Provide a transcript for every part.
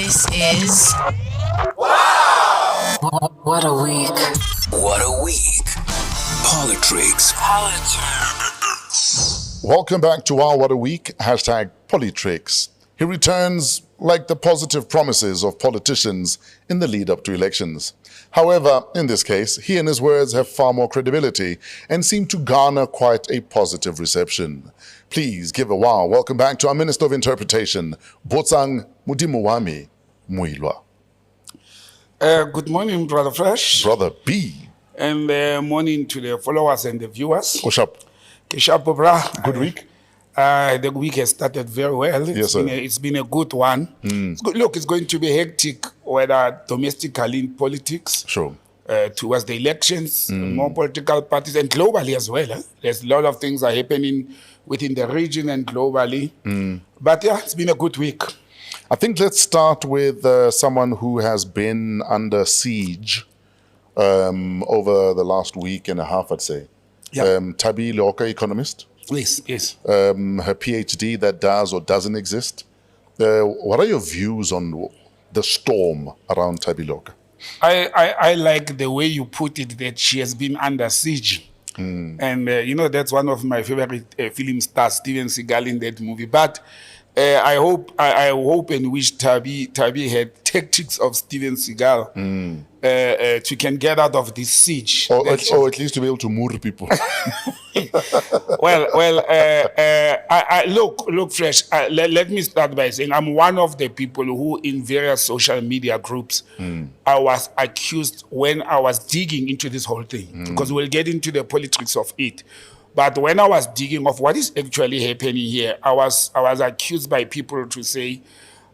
This is WAW. What a week. What a week. PoliTricks. Welcome back to WAW. What a week. Hashtag PoliTricks. He returns like the positive promises of politicians in the lead up to elections. However, in this case, he and his words have far more credibility and seem to garner quite a positive reception. Please give a wow. Welcome back to our Minister of Interpretation, Botsang Modimowame Moiloa. Good morning, Brother Fresh. Brother B. And morning to the followers and the viewers. What's up? Kishapo, bra. Good week? The week has started very well. Yes, sir. It's been a good one. It's good. Look, it's going to be hectic, whether domestically in politics, Sure. towards the elections, more political parties, and globally as well. There's a lot of things are happening within the region and globally. But yeah, it's been a good week. I think let's start with someone who has been under siege over the last week and a half, I'd say. Yeah. Thabile, economist. Yes. Her PhD that does or doesn't exist. What are your views on the storm around Thabile? I like the way you put it, that she has been under siege. And, that's one of my favorite film stars, Steven Seagal, in that movie. But I hope and wish Thabi had tactics of Steven Seagal to can get out of this siege. Or at least to be able to move people. Look, Fresh, let me start by saying I'm one of the people who in various social media groups I was accused when I was digging into this whole thing, because we'll get into the politics of it. But when I was digging of what is actually happening here, I was accused by people to say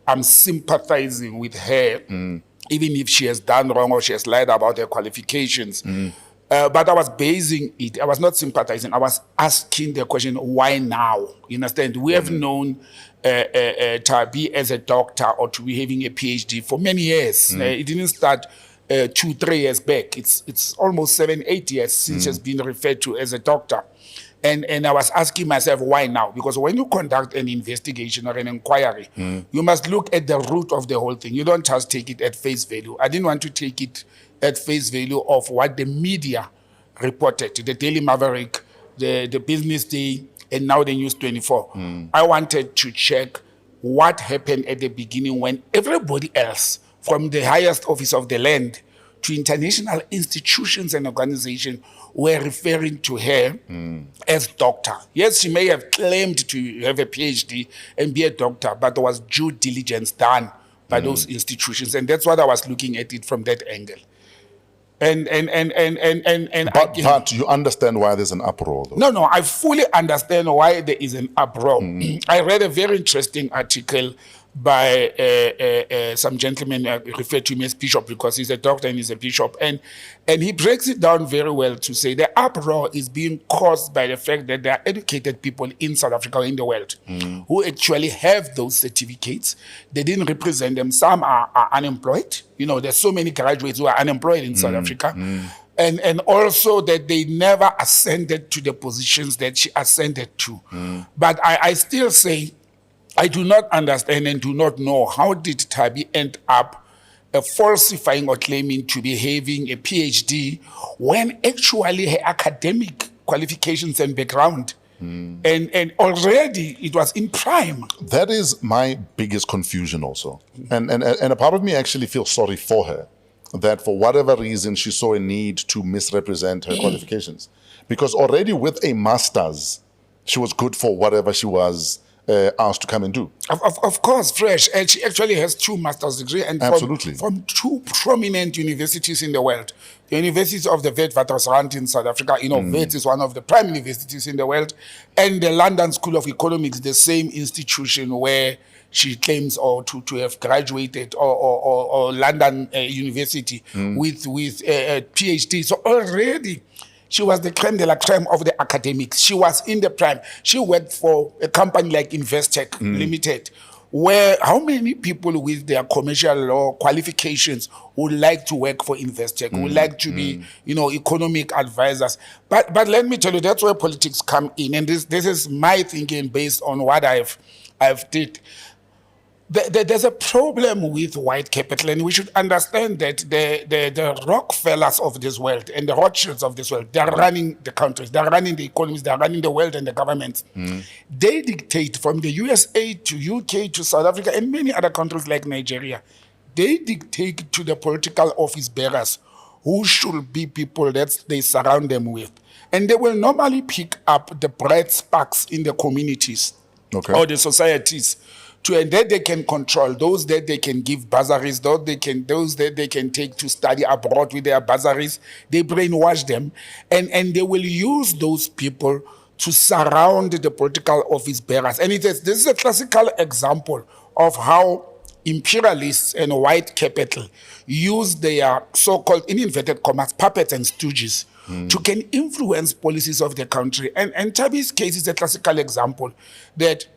I'm sympathizing with her, even if she has done wrong or she has lied about her qualifications. But I was basing it. I was not sympathizing. I was asking the question, why now? You understand? We have known Thabi as a doctor or to be having a PhD for many years. It didn't start 2-3 years back. It's almost 7-8 years since she's been referred to as a doctor. And I was asking myself, why now? Because when you conduct an investigation or an inquiry, you must look at the root of the whole thing. You don't just take it at face value. I didn't want to take it at face value of what the media reported, the Daily Maverick, the Business Day, and now the News 24. I wanted to check what happened at the beginning when everybody else, from the highest office of the land to international institutions and organizations, were referring to her as doctor. Yes, she may have claimed to have a PhD and be a doctor, but there was due diligence done by those institutions, and that's what I was looking at it from that angle. But you understand why there's an uproar, though? No, I fully understand why there is an uproar. I read a very interesting article by some gentleman referred to him as Bishop, because he's a doctor and he's a bishop, and he breaks it down very well to say the uproar is being caused by the fact that there are educated people in South Africa or in the world who actually have those certificates. They didn't represent them. Some are unemployed. There's so many graduates who are unemployed in South Africa. And also that they never ascended to the positions that she ascended to. But I still say, I do not understand and do not know how did Thabi end up falsifying or claiming to be having a PhD when actually her academic qualifications and background and already it was in prime. That is my biggest confusion also. And a part of me actually feels sorry for her, that for whatever reason she saw a need to misrepresent her qualifications. Because already with a master's, she was good for whatever she was asked to come and do. Of course, Fresh. And she actually has 2 master's degrees and Absolutely. From 2 prominent universities in the world. The University of the Witwatersrand in South Africa, Wits is one of the prime universities in the world, and the London School of Economics, the same institution where she claims or to have graduated, or London University with a PhD. So already she was the creme de la creme of the academics. She was in the prime. She worked for a company like Investec Limited, where how many people with their commercial law qualifications would like to work for Investec, would like to be, economic advisors. But let me tell you, that's where politics come in. And this is my thinking based on what I've did. There's a problem with white capital, and we should understand that the Rockefellers of this world and the Rothschilds of this world, they're running the countries, they're running the economies, they're running the world and the governments. They dictate from the USA to UK to South Africa and many other countries like Nigeria. They dictate to the political office bearers who should be people that they surround them with. And they will normally pick up the bright sparks in the communities or the societies, and that they can control, those that they can give bursaries, those that they can take to study abroad with their bursaries. They brainwash them, and they will use those people to surround the political office bearers. And this is a classical example of how imperialists and white capital use their so-called, in inverted commas, puppets and stooges to can influence policies of the country. And Thabile's case is a classical example that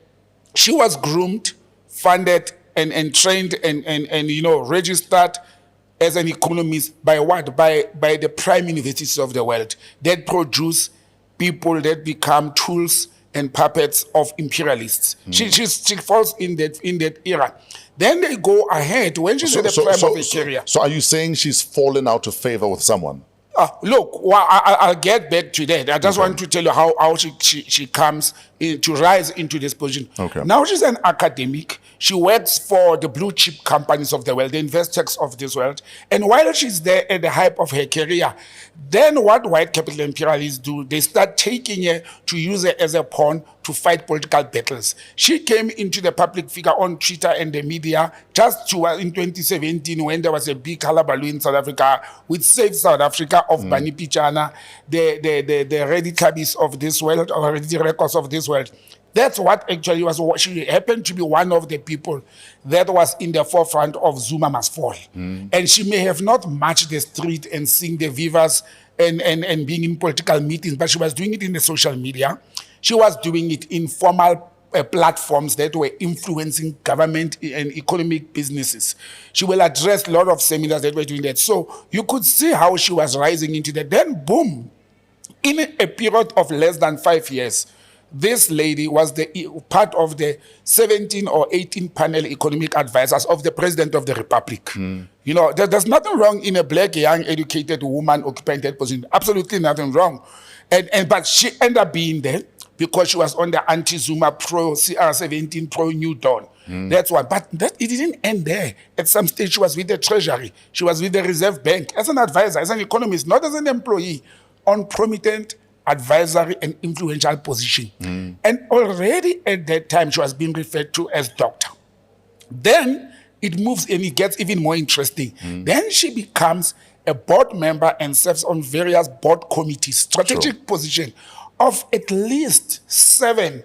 she was groomed, funded, and trained and registered as an economist by what? By the prime universities of the world that produce people that become tools and puppets of imperialists. She falls in that era. Then they go ahead when she's at the prime of her career. So are you saying she's fallen out of favor with someone? Look, I'll get back to that. I just want to tell you how she comes to rise into this position. Now she's an academic. She works for the blue chip companies of the world, the Investex of this world. And while she's there at the height of her career, then what white capital imperialists do, they start taking her to use her as a pawn to fight political battles. She came into the public figure on Twitter and the media just in 2017 when there was a big hullabaloo in South Africa with Save South Africa of Bani Pichana, the Ready Cabbies of this world, or Ready Records of this world. That's what actually was. She happened to be one of the people that was in the forefront of Zuma Must Fall. And she may have not marched the street and sing the vivas and being in political meetings, but she was doing it in the social media. She was doing it in formal platforms that were influencing government and economic businesses. She will address a lot of seminars that were doing that. So you could see how she was rising into that. Then boom, in a period of less than 5 years, this lady was part of the 17 or 18 panel economic advisors of the President of the Republic. There's nothing wrong in a black, young, educated woman occupying that position. Absolutely nothing wrong. But she ended up being there because she was on the anti-Zuma CR17 pro-New Dawn. That's why. But it didn't end there. At some stage, she was with the Treasury. She was with the Reserve Bank as an advisor, as an economist, not as an employee, on prominent advisory and influential position. And already at that time, she was being referred to as doctor. Then it moves and it gets even more interesting. Then she becomes a board member and serves on various board committees, strategic position of at least 7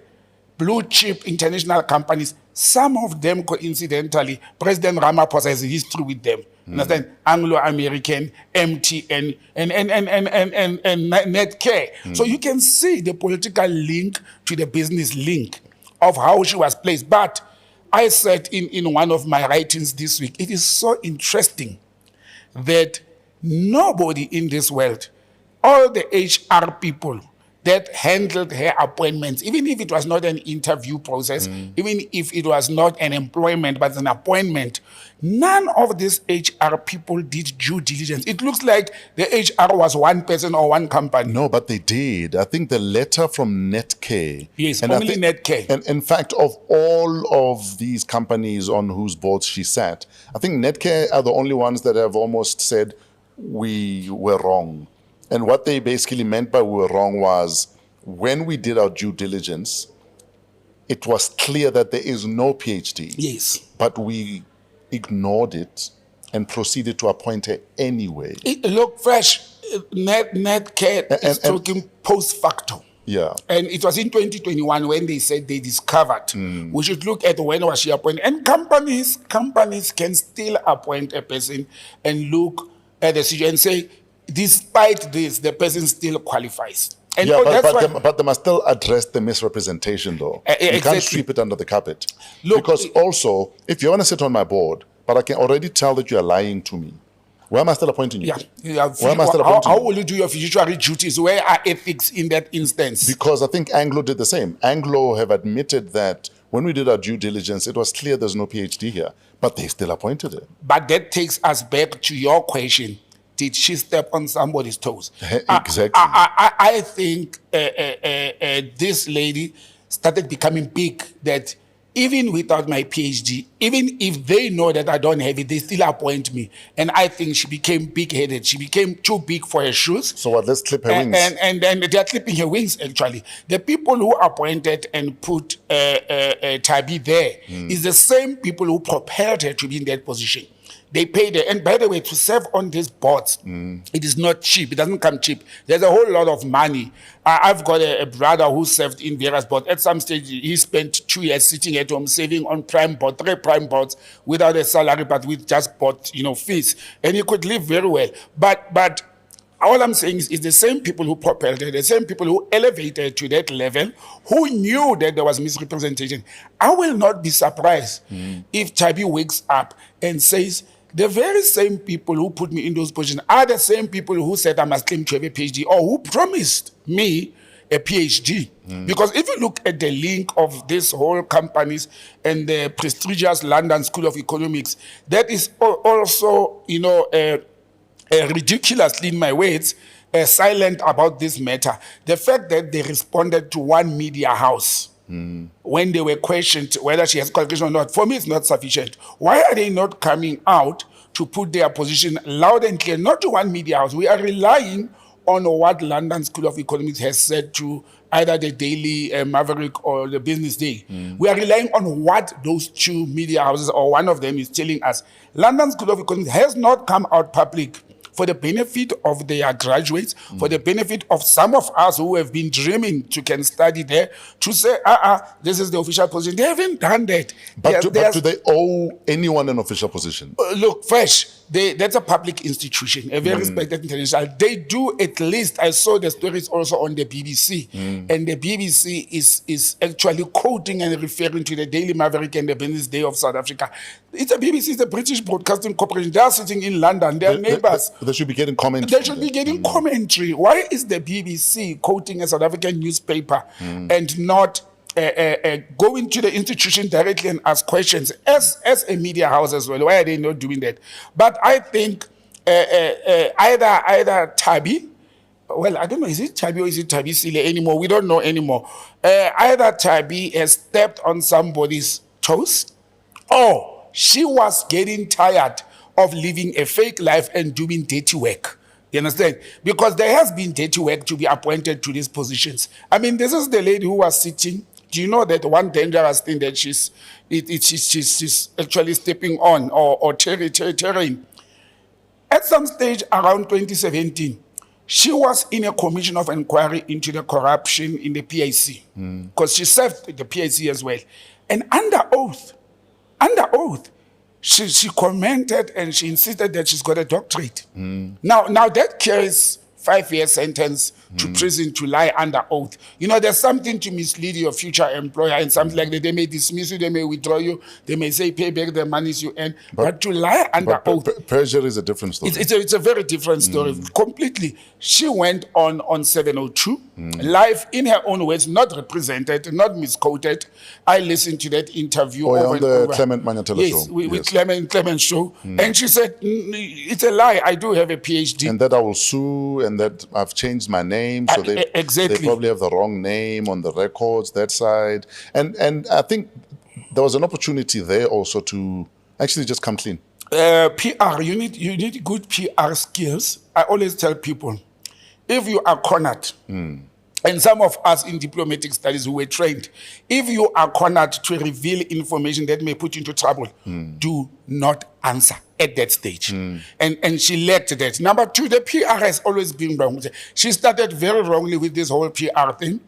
blue chip international companies. Some of them, coincidentally, President Ramaphosa has a history with them. Understand? Anglo-American, MTN, and Netcare. So you can see the political link to the business link of how she was placed. But I said in one of my writings this week, it is so interesting that nobody in this world, all the HR people that handled her appointments, even if it was not an interview process, even if it was not an employment, but an appointment, none of these HR people did due diligence. It looks like the HR was one person or one company. No, but they did. I think the letter from Netcare. Yes, only Netcare. And in fact, of all of these companies on whose boards she sat, I think Netcare are the only ones that have almost said, we were wrong. And what they basically meant by we were wrong was when we did our due diligence, it was clear that there is no PhD. Yes. But we ignored it and proceeded to appoint her anyway. Look, Fresh, Netcare is talking post facto. Yeah. And it was in 2021 when they said they discovered. We should look at when was she appointed. And companies can still appoint a person and look at the situation and say, despite this, the person still qualifies. And but they must still address the misrepresentation, though. You can't sweep it under the carpet. Look, because also, if you want to sit on my board, but I can already tell that you are lying to me, why am I still appointing you? How will you do your fiduciary duties? Where are ethics in that instance? Because I think Anglo did the same. Anglo have admitted that when we did our due diligence, it was clear there's no PhD here, but they still appointed her. But that takes us back to your question. Did she step on somebody's toes? Exactly. I think this lady started becoming big, that even without my PhD, even if they know that I don't have it, they still appoint me. And I think she became big-headed. She became too big for her shoes. So what, let's clip her wings. And then they are clipping her wings, actually. The people who appointed and put Thabile there is the same people who propelled her to be in that position. They paid her. And by the way, to serve on these boards, it is not cheap. It doesn't come cheap. There's a whole lot of money. I've got a brother who served in various boards. At some stage, he spent 2 years sitting at home, saving on prime board, 3 prime boards, without a salary, but with just board, fees. And he could live very well. But all I'm saying is the same people who propelled her, the same people who elevated her to that level, who knew that there was misrepresentation. I will not be surprised if Thabile wakes up and says, the very same people who put me in those positions are the same people who said I must claim to have a PhD, or who promised me a PhD. Because if you look at the link of these whole companies and the prestigious London School of Economics, that is also, ridiculously, in my words, silent about this matter. The fact that they responded to one media house when they were questioned whether she has qualification or not, for me, it's not sufficient. Why are they not coming out to put their position loud and clear? Not to one media house. We are relying on what London School of Economics has said to either the Daily Maverick or the Business Day. We are relying on what those 2 media houses, or one of them, is telling us. London School of Economics has not come out public for the benefit of their graduates, for the benefit of some of us who have been dreaming to can study there, to say, this is the official position. They haven't done that. But do they owe anyone an official position? Look, Fresh, that's a public institution, a very respected international. They do, at least, I saw the stories also on the BBC, and the BBC is actually quoting and referring to the Daily Maverick and the Business Day of South Africa. It's a BBC, it's a British Broadcasting Corporation. They are sitting in London, they are neighbors. They should be getting commentary. They should be getting commentary. Why is the BBC quoting a South African newspaper and not going to the institution directly and ask questions as a media house as well? Why are they not doing that? But I think either Thabile, well, I don't know, is it Thabile or is it Thabile anymore? We don't know anymore. Either Thabile has stepped on somebody's toes, or she was getting tired of living a fake life and doing dirty work. You understand? Because there has been dirty work to be appointed to these positions. I mean, this is the lady who was sitting. Do you know that one dangerous thing that she's actually stepping on or tearing? At some stage around 2017, she was in a commission of inquiry into the corruption in the PIC, because she served the PIC as well. And under oath, she commented and she insisted that she's got a doctorate. Now that carries 5-year sentence to prison to lie under oath. There's something to mislead your future employer and something like that. They may dismiss you, they may withdraw you, they may say pay back the monies you earn, but to lie under oath. Pressure is a different story. It's a very different story, completely. She went on 702, live in her own words, not represented, not misquoted. I listened to that interview on the Clement Manyatela show. With Clement show. And she said, it's a lie, I do have a PhD. And that I will sue, and that I've changed my name, so they probably have the wrong name on the records, that side. And I think there was an opportunity there also to actually just come clean. PR, you need good PR skills. I always tell people, if you are cornered, and some of us in diplomatic studies who were trained, if you are cornered to reveal information that may put you into trouble, do not answer at that stage. And she lacked that. Number 2, the PR has always been wrong. She started very wrongly with this whole PR thing.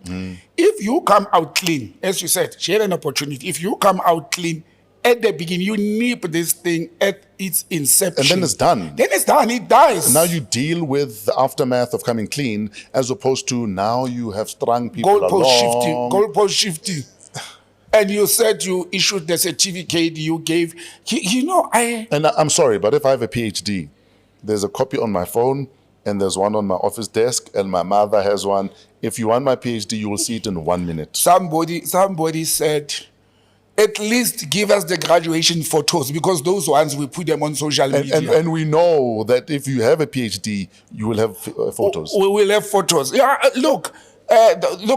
If you come out clean, as you said, she had an opportunity. If you come out clean at the beginning, you nip this thing at its inception. And then it's done. It dies. And now you deal with the aftermath of coming clean, as opposed to now you have strung people along. Goalpost shifting. And you said you issued the certificate you gave. And I'm sorry, but if I have a PhD, there's a copy on my phone, and there's one on my office desk, and my mother has one. If you want my PhD, you will see it in 1 minute. Somebody said at least give us the graduation photos, because those ones we put them on social media. And we know that if you have a PhD, you will have photos. We will have photos. Yeah, look,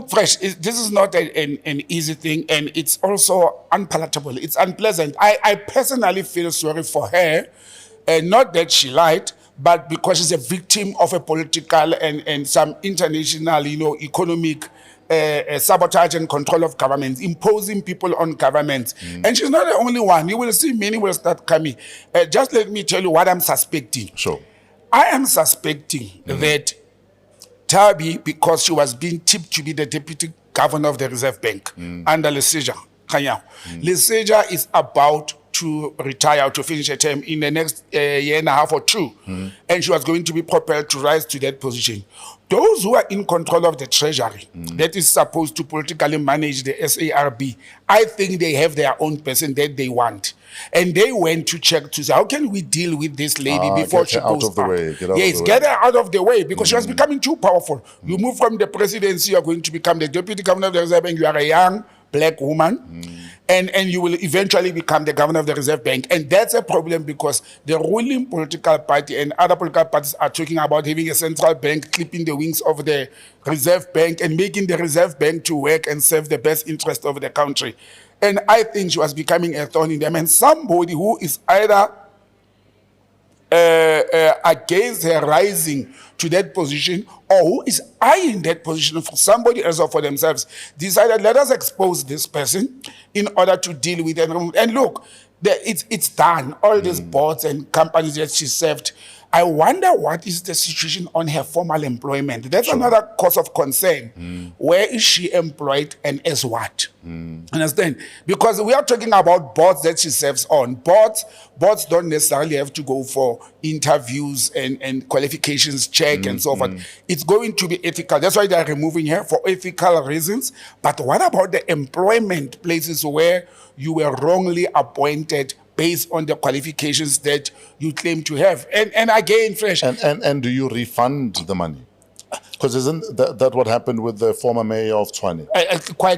Fresh, this is not an easy thing, and it's also unpalatable. It's unpleasant. I personally feel sorry for her, not that she lied, but because she's a victim of a political and some international, economic sabotage and control of governments, imposing people on governments. And she's not the only one. You will see many will start coming. Just let me tell you what I'm suspecting. Sure. I am suspecting that Thabile, because she was being tipped to be the deputy governor of the Reserve Bank under Leseja, Leseja is about to retire, to finish her term in the next year and a half or two. And she was going to be propelled to rise to that position. Those who are in control of the treasury, that is supposed to politically manage the SARB, I think they have their own person that they want. And they went to check to say, how can we deal with this lady before she goes out? Get her out of the way, because she was becoming too powerful. You move from the presidency, you're going to become the deputy governor of the Reserve Bank. You are a young black woman, and you will eventually become the governor of the Reserve Bank. And that's a problem, because the ruling political party and other political parties are talking about having a central bank clipping the wings of the Reserve Bank and making the Reserve Bank to work and serve the best interest of the country. And I think she was becoming a thorn in them. And somebody who is either against her rising to that position, or who is eyeing that position for somebody else or for themselves, decided, let us expose this person in order to deal with it. And look, it's done. All these boards and companies that she served. I wonder what is the situation on her formal employment. That's another cause of concern. Where is she employed and as what? Understand? Because we are talking about boards that she serves on. Boards don't necessarily have to go for interviews and qualifications check and so forth. It's going to be ethical. That's why they are removing her for ethical reasons. But what about the employment places where you were wrongly appointed based on the qualifications that you claim to have? And again, Fresh. And do you refund the money? Because isn't that what happened with the former mayor of Tshwane?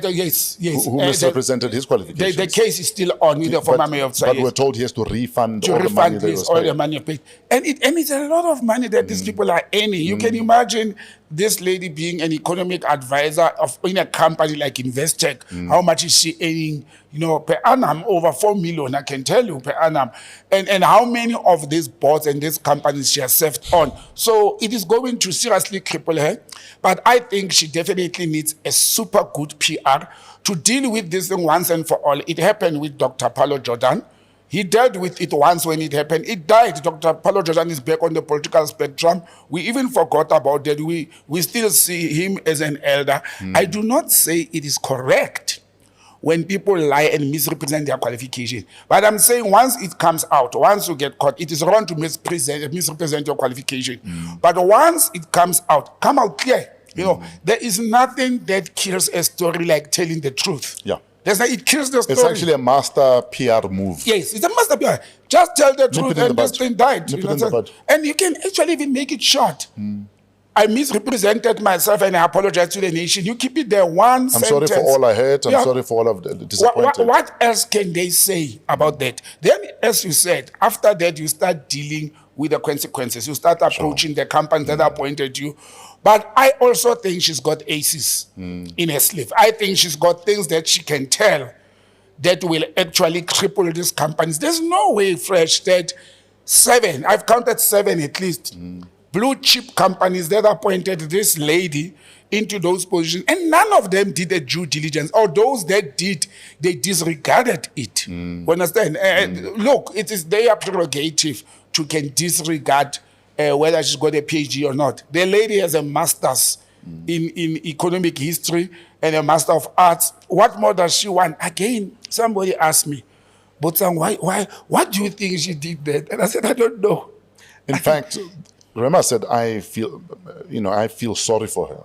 Yes. Who misrepresented his qualifications? The case is still on with the former mayor of Tshwane. But we're told he has to refund all the money that was paid. All the money paid. And it's a lot of money that these people are earning. You can imagine this lady being an economic advisor in a company like Investec. How much is she earning? Per annum, over 4 million, I can tell you, per annum. And how many of these boards and these companies she has served on. So it is going to seriously cripple her. But I think she definitely needs a super good PR to deal with this thing once and for all. It happened with Dr. Paulo Jordan. He dealt with it once when it happened. It died. Dr. Paulo Jordan is back on the political spectrum. We even forgot about that. We still see him as an elder. I do not say it is correct when people lie and misrepresent their qualification. But I'm saying once it comes out, once you get caught, it is wrong to misrepresent your qualification. But once it comes out, come out clear. There is nothing that kills a story like telling the truth. Yeah. It kills the story. It's actually a master PR move. Yes, it's a master PR. Just tell the truth and this thing died. And you can actually even make it short. I misrepresented myself and I apologize to the nation. You keep it there, one sentence. I'm sorry for all I heard. I'm sorry for all of the disappointed. What else can they say about that? Then, as you said, after that, you start dealing with the consequences. You start approaching the companies that appointed you. But I also think she's got aces in her sleeve. I think she's got things that she can tell that will actually cripple these companies. There's no way, Fresh, that 7, I've counted 7 at least, blue chip companies that appointed this lady into those positions, and none of them did a due diligence, or those that did, they disregarded it. You understand? Look, it is their prerogative to can disregard whether she's got a PhD or not. The lady has a master's in economic history and a master of arts. What more does she want? Again, somebody asked me, Botsang, what do you think she did that? And I said, I don't know. In fact, Rema said, I feel sorry for her.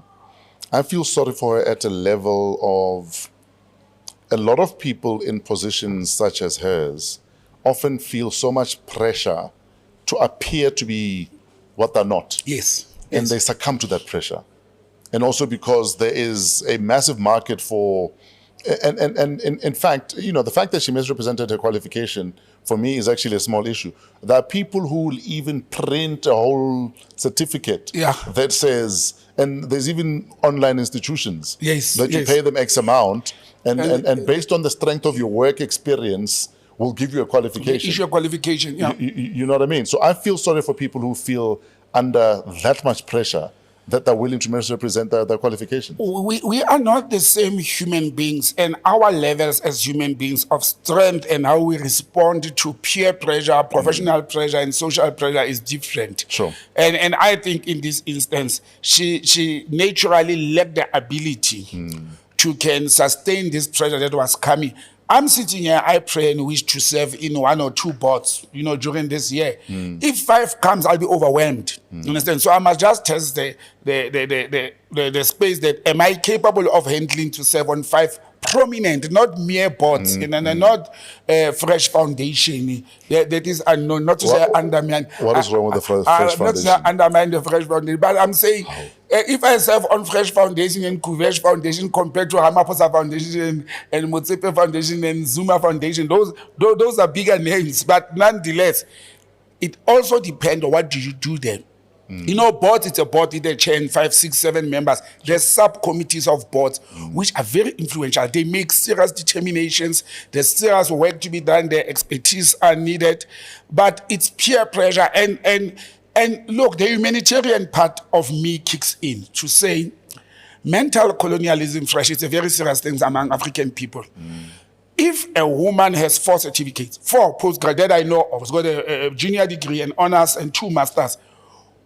I feel sorry for her at a level of a lot of people in positions such as hers often feel so much pressure to appear to be what they're not. Yes. And they succumb to that pressure. And also because there is a massive market for And in fact, the fact that she misrepresented her qualification for me is actually a small issue. There are people who will even print a whole certificate that says, and there's even online institutions that you pay them X amount, and based on the strength of your work experience, will give you a qualification. Issue a qualification, You know what I mean? So I feel sorry for people who feel under that much pressure that they're willing to misrepresent their qualifications. We are not the same human beings, and our levels as human beings of strength and how we respond to peer pressure, professional pressure, and social pressure is different. Sure. And I think in this instance, she naturally lacked the ability to can sustain this pressure that was coming. I'm sitting here, I pray and wish to serve in 1 or 2 boards, during this year. If 5 comes, I'll be overwhelmed. You understand? So I must just test the space that am I capable of handling to serve on 5 prominent, not mere boards, and not fresh foundation. That is unknown, not to say undermine. What is wrong with the fresh foundation? Not to say undermine the fresh foundation, but I'm saying if I serve on fresh foundation and Kuvesh foundation compared to Ramaphosa foundation and Motsepe foundation and Zuma foundation, those are bigger names, but nonetheless, it also depends on what do you do then. Board, it's a board with a chair and 5, 6, 7 members. There's subcommittees of boards which are very influential. They make serious determinations. There's serious work to be done. Their expertise are needed. But it's peer pressure. And look, the humanitarian part of me kicks in to say mental colonialism, fresh, it's a very serious thing among African people. If a woman has 4 certificates, 4 postgraduate I know of, has got a junior degree, an honors, and 2 masters,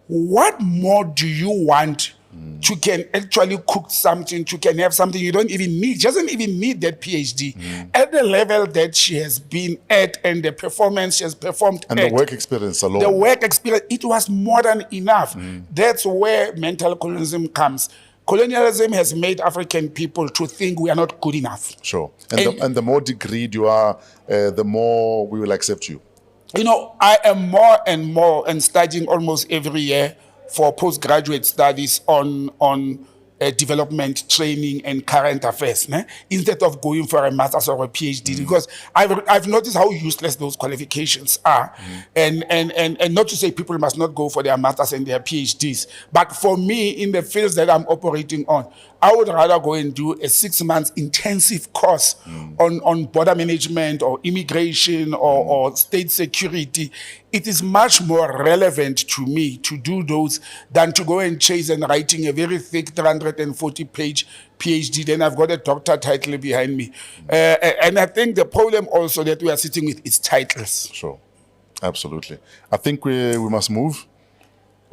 what more do you want to can actually cook something, to can have something you don't even need? She doesn't even need that PhD. At the level that she has been at and the performance she has performed and the work experience alone. The work experience, it was more than enough. That's where mental colonialism comes. Colonialism has made African people to think we are not good enough. Sure. And the more degreed you are, the more we will accept you. I am more and more and studying almost every year for postgraduate studies on development, training, and current affairs, instead of going for a master's or a PhD, because I've noticed how useless those qualifications are. And not to say people must not go for their masters and their PhDs, but for me, in the fields that I'm operating on, I would rather go and do a 6 months intensive course on border management or immigration or state security. It is much more relevant to me to do those than to go and chase and writing a very thick 340-page PhD. Then I've got a doctor title behind me. And I think the problem also that we are sitting with is titles. Sure, absolutely. I think we must move.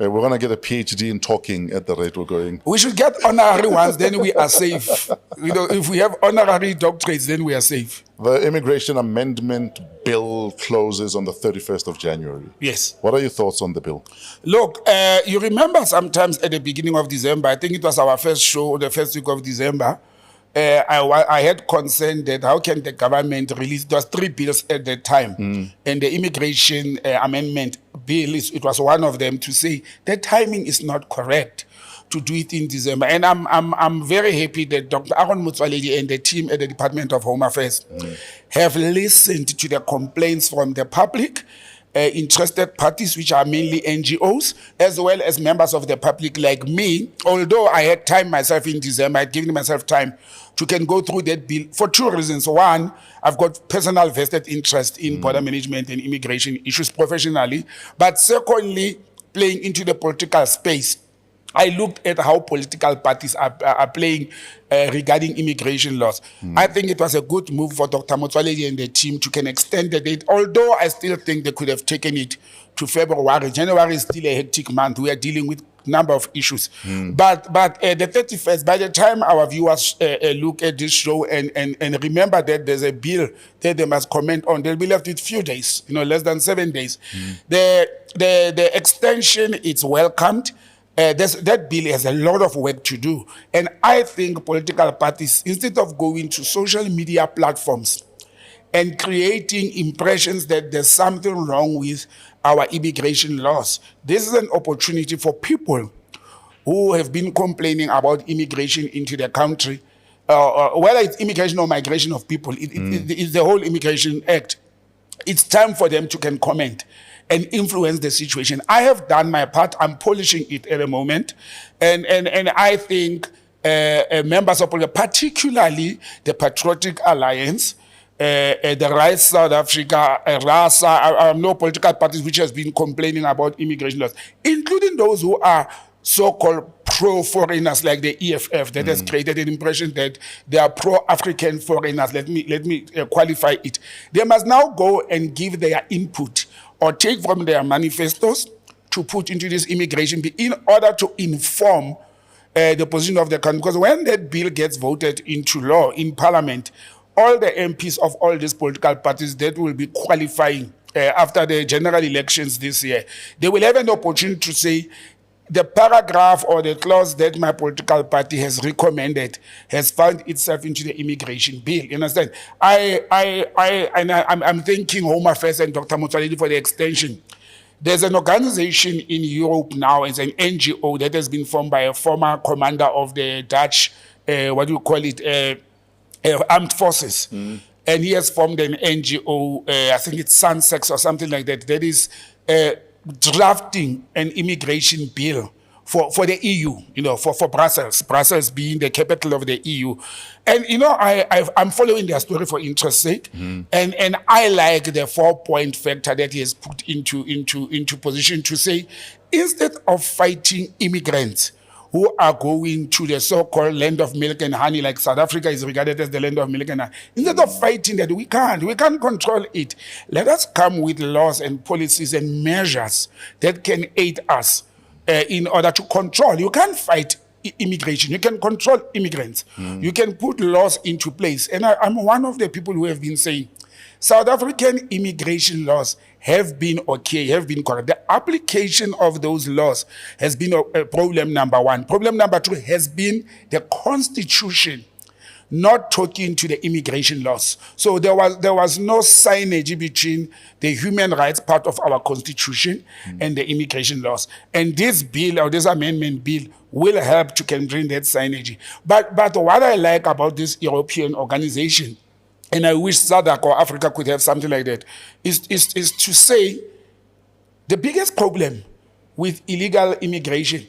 We're going to get a PhD in talking at the rate we're going. We should get honorary ones, then we are safe. If we have honorary doctorates, then we are safe. The Immigration Amendment Bill closes on the 31st of January. Yes. What are your thoughts on the bill? Look, you remember sometimes at the beginning of December, I think it was our first show, the first week of December, I had concern that how can the government release, there was 3 bills at that time, and the Immigration Amendment Bill, it was one of them, to say the timing is not correct to do it in December. And I'm very happy that Dr. Aaron Motsoaledi and the team at the Department of Home Affairs have listened to the complaints from the public, interested parties, which are mainly NGOs, as well as members of the public like me. Although I had time myself in December, I had given myself time to can go through that bill for 2 reasons. One, I've got personal vested interest in border management and immigration issues professionally. But secondly, playing into the political space, I looked at how political parties are playing regarding immigration laws. I think it was a good move for Dr. Motsoaledi and the team to can extend the date, although I still think they could have taken it to February. January is still a hectic month. We are dealing with a number of issues. But the 31st, by the time our viewers look at this show and remember that there's a bill that they must comment on, they'll be left with few days, less than 7 days. The extension is welcomed. That bill has a lot of work to do. And I think political parties, instead of going to social media platforms and creating impressions that there's something wrong with our immigration laws, this is an opportunity for people who have been complaining about immigration into the country whether it's immigration or migration of people, it's the whole Immigration Act. It's time for them to can comment and influence the situation. I have done my part. I'm polishing it at the moment. And I think members of Politico, particularly the Patriotic Alliance, the Rise South Africa, RASA, I know political parties which has been complaining about immigration laws, including those who are so-called pro-foreigners like the EFF that has created an impression that they are pro-African foreigners. Let me qualify it. They must now go and give their input or take from their manifestos to put into this immigration bill in order to inform the position of the country. Because when that bill gets voted into law in Parliament, all the MPs of all these political parties that will be qualifying after the general elections this year, they will have an opportunity to say, the paragraph or the clause that my political party has recommended has found itself into the immigration bill. You understand? I'm thanking Home Affairs and Dr. Motsoaledi for the extension. There's an organization in Europe now, it's an NGO that has been formed by a former commander of the Dutch, armed forces. And he has formed an NGO, I think it's Sunsex or something like that, that is drafting an immigration bill for the EU, for Brussels being the capital of the EU. And, I'm following their story for interest's sake. And I like the 4-point factor that he has put into position to say, instead of fighting immigrants who are going to the so-called land of milk and honey, like South Africa is regarded as the land of milk and honey. Instead of fighting that, we can't control it. Let us come with laws and policies and measures that can aid us in order to control. You can't fight immigration. You can control immigrants. You can put laws into place. And I'm one of the people who have been saying, South African immigration laws have been okay, have been correct. The application of those laws has been a problem number one. Problem number two has been the Constitution not talking to the immigration laws. So there was no signage between the human rights part of our Constitution and the immigration laws. And this bill or this amendment bill will help to can bring that signage. But what I like about this European organization, and I wish SADC or Africa could have something like that, is to say the biggest problem with illegal immigration,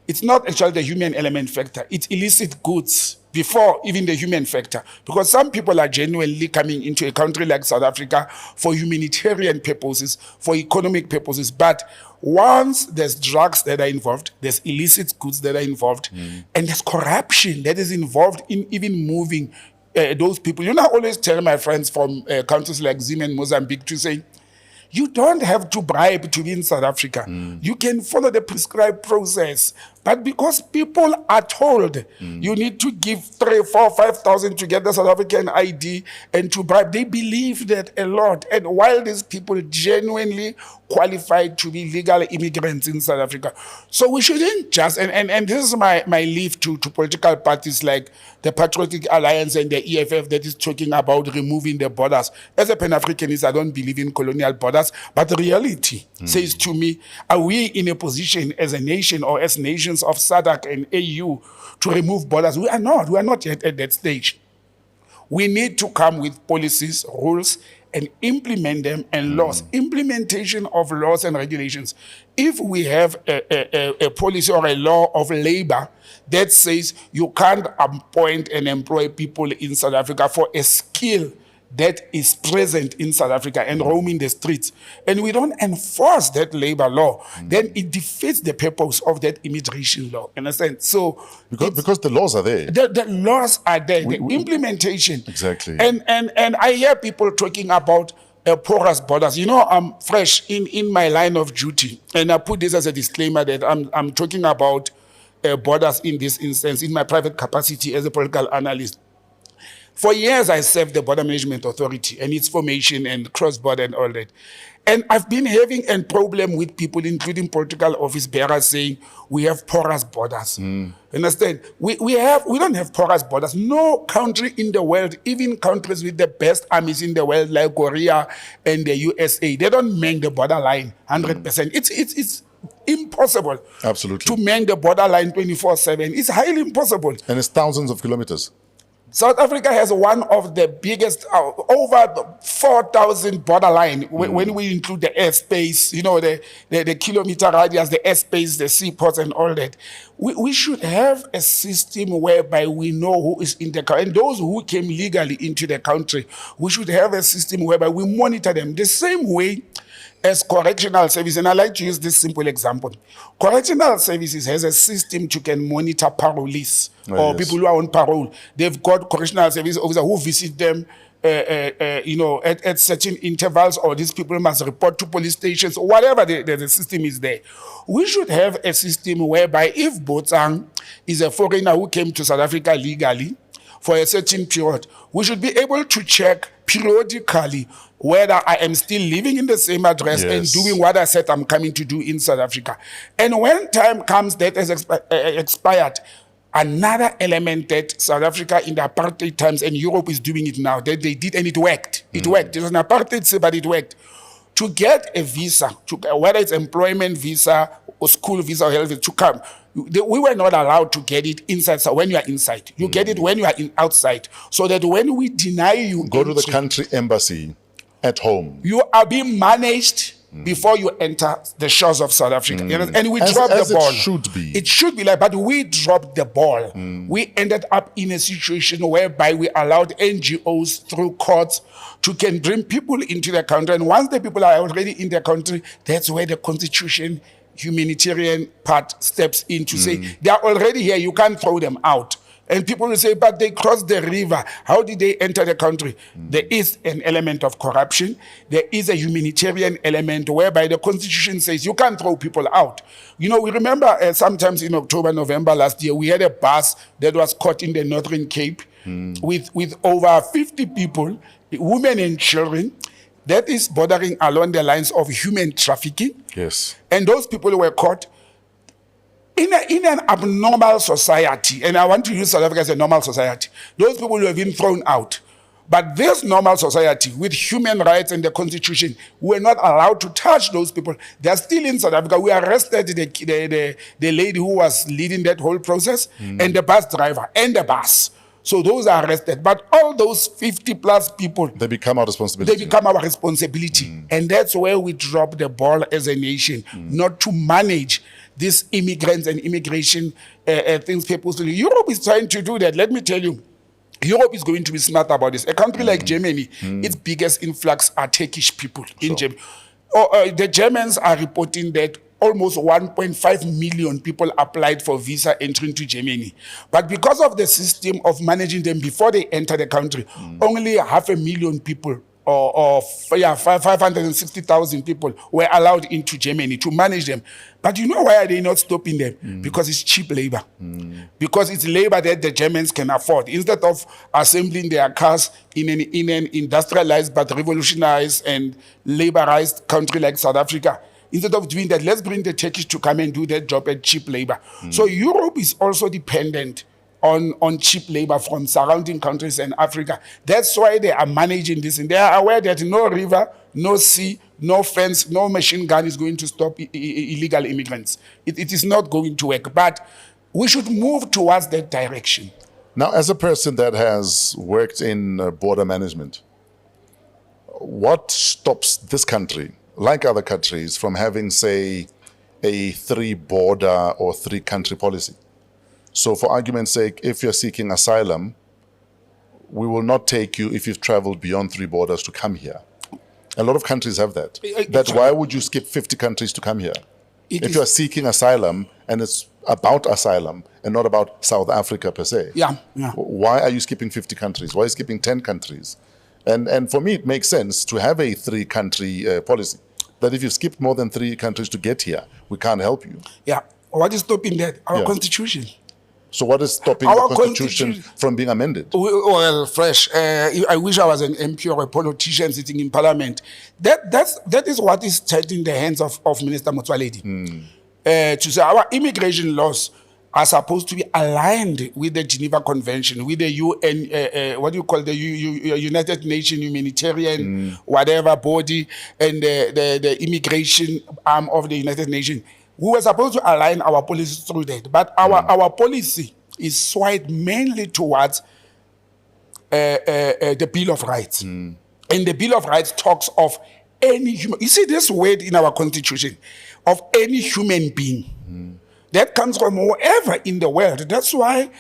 it's not actually the human element factor, it's illicit goods before even the human factor. Because some people are genuinely coming into a country like South Africa for humanitarian purposes, for economic purposes. But once there's drugs that are involved, there's illicit goods that are involved, and there's corruption that is involved in even moving those people. I always tell my friends from countries like Zim and Mozambique to say, you don't have to bribe to be in South Africa. You can follow the prescribed process. But because people are told you need to give 3,000, 4,000, 5,000 to get the South African ID and to bribe, they believe that a lot. And while these people genuinely qualified to be legal immigrants in South Africa. So we shouldn't just, and this is my leave to political parties like the Patriotic Alliance and the EFF that is talking about removing the borders. As a Pan-Africanist, I don't believe in colonial borders, but the reality says to me, are we in a position as a nation or as nations of SADC and AU to remove borders? We are not yet at that stage. We need to come with policies, rules, and implement them, and laws. Implementation of laws and regulations. If we have a policy or a law of labor that says you can't appoint and employ people in South Africa for a skill that is present in South Africa and roaming the streets, and we don't enforce that labor law, then it defeats the purpose of that immigration law. Understand? So because the laws are there. The laws are there. The implementation. Exactly. And I hear people talking about porous borders. I'm fresh in my line of duty, and I put this as a disclaimer that I'm talking about borders in this instance in my private capacity as a political analyst. For years, I served the Border Management Authority and its formation and cross-border and all that. And I've been having a problem with people, including political office bearers, saying we have porous borders. Understand? We don't have porous borders. No country in the world, even countries with the best armies in the world, like Korea and the USA, they don't man the borderline 100%. It's impossible. Absolutely. To man the borderline 24/7. It's highly impossible. And it's thousands of kilometers. South Africa has one of the biggest, over 4,000 borderline, when we include the airspace, the kilometer radius, the airspace, the seaports and all that. We should have a system whereby we know who is in the country. And those who came legally into the country, we should have a system whereby we monitor them the same way as correctional service. And I like to use this simple example. Correctional services has a system to can monitor parolees or people who are on parole. They've got correctional service officers who visit them at certain intervals, or these people must report to police stations, or whatever the system is there. We should have a system whereby if Botsang is a foreigner who came to South Africa legally for a certain period, we should be able to check periodically whether I am still living in the same address and doing what I said I'm coming to do in South Africa. And when time comes that has expired, another element that South Africa in the apartheid times and Europe is doing it now, that they did, and it worked. It worked. It was an apartheid, but it worked. To get a visa, whether it's employment visa or school visa or health visa, to come, we were not allowed to get it inside. So when you are inside, you get it when you are outside. So that when we deny you, go to the country embassy at home. You are being managed before you enter the shores of South Africa. And we dropped the ball. It should be. It should be like, but we dropped the ball. We ended up in a situation whereby we allowed NGOs through courts to can bring people into the country. And once the people are already in the country, that's where the constitution humanitarian part steps in to say, they are already here, you can't throw them out. And people will say, but they crossed the river. How did they enter the country? There is an element of corruption. There is a humanitarian element whereby the constitution says you can't throw people out. We remember sometimes in October, November last year, we had a bus that was caught in the Northern Cape with over 50 people, women and children. That is bordering along the lines of human trafficking. Yes. And those people were caught in an abnormal society, and I want to use South Africa as a normal society. Those people have been thrown out. But this normal society with human rights and the constitution, we're not allowed to touch those people. They're still in South Africa. We arrested the lady who was leading that whole process, and the bus driver, and the bus. So those are arrested. But all those 50 plus people, they become our responsibility. They become our responsibility. And that's where we drop the ball as a nation, not to manage these immigrants and immigration things people do. Europe is trying to do that. Let me tell you, Europe is going to be smart about this. A country like Germany, its biggest influx are Turkish people in Germany. The Germans are reporting that almost 1.5 million people applied for visa entry into Germany. But because of the system of managing them before they enter the country, only 500,000 people or 560,000 people were allowed into Germany to manage them. But you know why are they not stopping them? Because it's cheap labor. Because it's labor that the Germans can afford. Instead of assembling their cars in an industrialized but revolutionized and laborized country like South Africa, instead of doing that, let's bring the Turkish to come and do that job at cheap labor. So Europe is also dependent on cheap labor from surrounding countries and Africa. That's why they are managing this. And they are aware that no river, no sea, no fence, no machine gun is going to stop illegal immigrants. It is not going to work. But we should move towards that direction. Now, as a person that has worked in border management, what stops this country, like other countries, from having, say, a 3-border or 3-country policy? So for argument's sake, if you're seeking asylum, we will not take you if you've traveled beyond 3 borders to come here. A lot of countries have that. That's why would you skip 50 countries to come here? If you're seeking asylum and it's about asylum and not about South Africa per se, why are you skipping 50 countries? Why are you skipping 10 countries? And for me, it makes sense to have a 3-country policy. That if you skipped more than 3 countries to get here, we can't help you. Yeah. What is stopping that? Our constitution. So what is stopping the constitution from being amended? Well, fresh. I wish I was an MP or a politician sitting in parliament. That is what is tied in the hands of Minister Motsoaledi. To say our immigration laws are supposed to be aligned with the Geneva Convention, with the UN, what do you call the United Nations humanitarian whatever body, and the immigration arm of the United Nations. We were supposed to align our policies through that, but our policy is swayed mainly towards the Bill of Rights. And the Bill of Rights talks of any human, you see this word in our constitution, of any human being. That comes from wherever in the world. That's why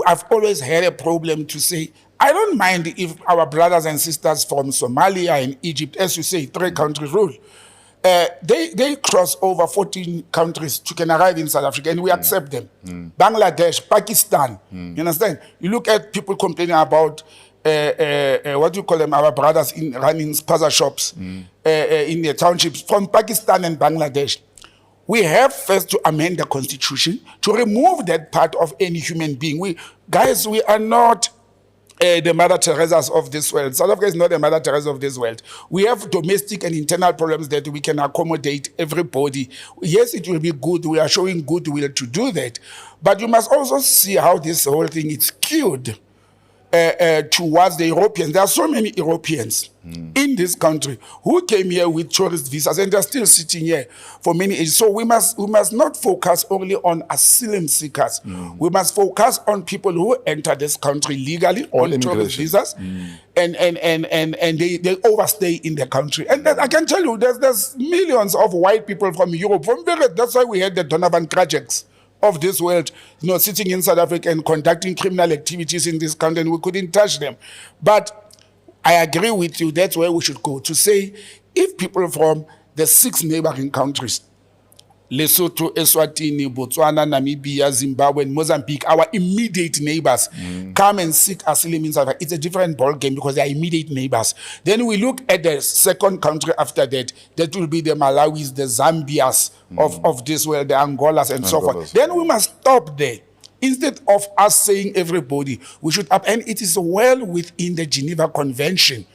I've always had a problem to say, I don't mind if our brothers and sisters from Somalia and Egypt, as you say, 3-country rule, they cross over 14 countries to can arrive in South Africa, and we accept them. Bangladesh, Pakistan, you understand? You look at people complaining about what do you call them, our brothers in running spaza shops in the townships from Pakistan and Bangladesh. We have first to amend the constitution to remove that part of any human being. We are not the Mother Teresa's of this world. South Africa is not the Mother Teresa of this world. We have domestic and internal problems that we can accommodate everybody. Yes, it will be good. We are showing goodwill to do that. But you must also see how this whole thing is skewed towards the Europeans. There are so many Europeans in this country who came here with tourist visas, and they're still sitting here for many ages. So we must not focus only on asylum seekers. We must focus on people who enter this country legally on tourist visas, and they overstay in the country. And I can tell you, there's millions of white people from Europe. That's why we had the Donovan projects of this world, sitting in South Africa and conducting criminal activities in this country, and we couldn't touch them. But I agree with you, that's where we should go, to say, if people from the 6 neighboring countries, Lesotho, Eswatini, Botswana, Namibia, Zimbabwe, and Mozambique, our immediate neighbors, come and seek asylum in South Africa, it's a different ballgame because they are immediate neighbors. Then we look at the second country after that, that will be the Malawis, the Zambias of this world, the Angolas, and so forth. Then we must stop there. Instead of us saying everybody, we should and it is well within the Geneva Convention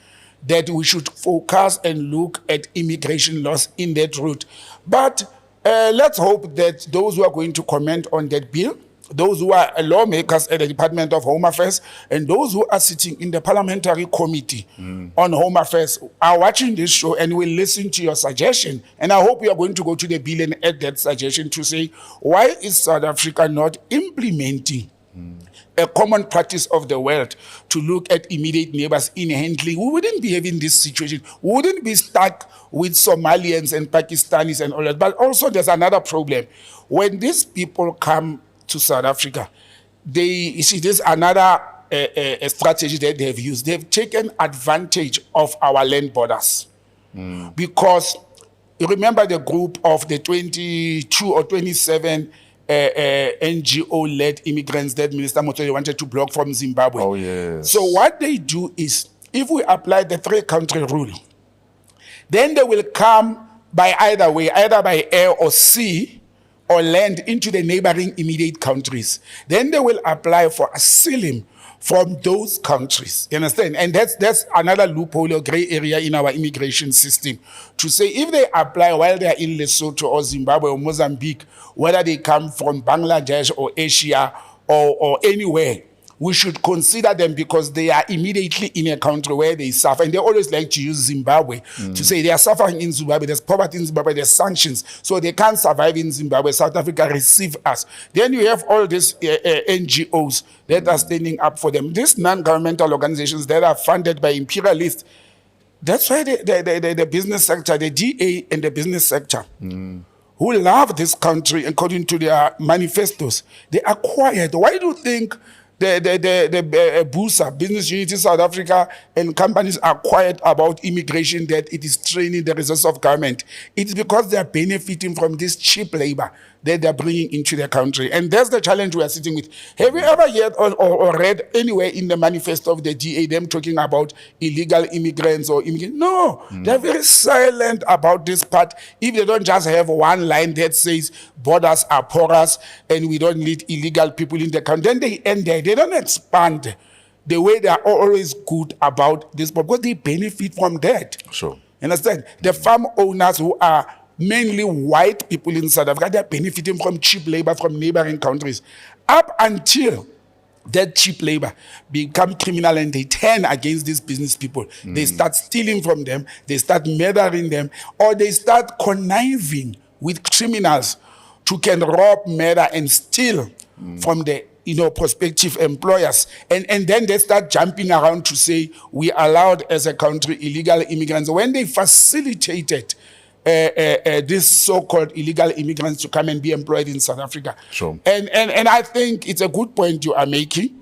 that we should focus and look at immigration laws in that route. But let's hope that those who are going to comment on that bill, those who are lawmakers at the Department of Home Affairs, and those who are sitting in the Parliamentary Committee on Home Affairs are watching this show and will listen to your suggestion. And I hope you are going to go to the bill and add that suggestion to say, why is South Africa not implementing a common practice of the world to look at immediate neighbors in handling? We wouldn't be having this situation. We wouldn't be stuck with Somalians and Pakistanis and all that. But also there's another problem. When these people come to South Africa, there's another strategy that they have used. They've taken advantage of our land borders. Because you remember the group of the 22 or 27 NGO-led immigrants that Minister Motsoaledi wanted to block from Zimbabwe. Oh, yes. So what they do is, if we apply the 3-country rule, then they will come by either way, either by air or sea or land into the neighboring immediate countries. Then they will apply for asylum from those countries. You understand? And that's another loophole or gray area in our immigration system. To say if they apply while they are in Lesotho or Zimbabwe or Mozambique, whether they come from Bangladesh or Asia or anywhere, we should consider them because they are immediately in a country where they suffer. And they always like to use Zimbabwe to say they are suffering in Zimbabwe, there's poverty in Zimbabwe, there's sanctions, so they can't survive in Zimbabwe. South Africa receive us. Then you have all these NGOs that are standing up for them. These non-governmental organizations that are funded by imperialists. That's why the business sector, the DA and the business sector, who love this country according to their manifestos, they are quiet. Why do you think the BUSA, Business Unity South Africa, and companies are quiet about immigration, that it is training the resources of government? It's because they are benefiting from this cheap labor that they're bringing into the country. And that's the challenge we are sitting with. Have you ever heard or read anywhere in the manifesto of the DA them talking about illegal immigrants or immigrants? No, they're very silent about this part. If they don't just have one line that says borders are porous and we don't need illegal people in the country, then they end there. They don't expand the way they are always good about this, because they benefit from that. Sure. Understand? The farm owners who are mainly white people in South Africa, they're benefiting from cheap labor from neighboring countries. Up until that cheap labor become criminal and they turn against these business people. They start stealing from them, they start murdering them, or they start conniving with criminals to can rob, murder, and steal from the prospective employers. And then they start jumping around to say we allowed as a country illegal immigrants when they facilitated these so-called illegal immigrants to come and be employed in South Africa. Sure. And I think it's a good point you are making.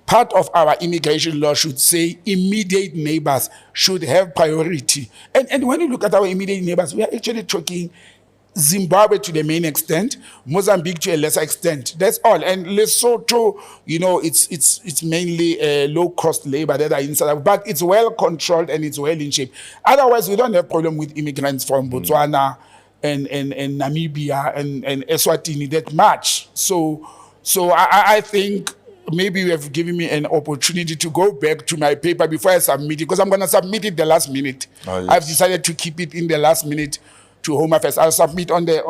Part of our immigration law should say immediate neighbors should have priority. And when you look at our immediate neighbors, we are actually talking Zimbabwe to the main extent, Mozambique to a lesser extent. That's all. And Lesotho, it's mainly low-cost labor that are inside, but it's well controlled and it's well in shape. Otherwise, we don't have problem with immigrants from Botswana and Namibia and Eswatini that much. So I think maybe you have given me an opportunity to go back to my paper before I submit it, because I'm going to submit it the last minute. Oh, yes. I've decided to keep it in the last minute to Home Affairs. I'll submit on the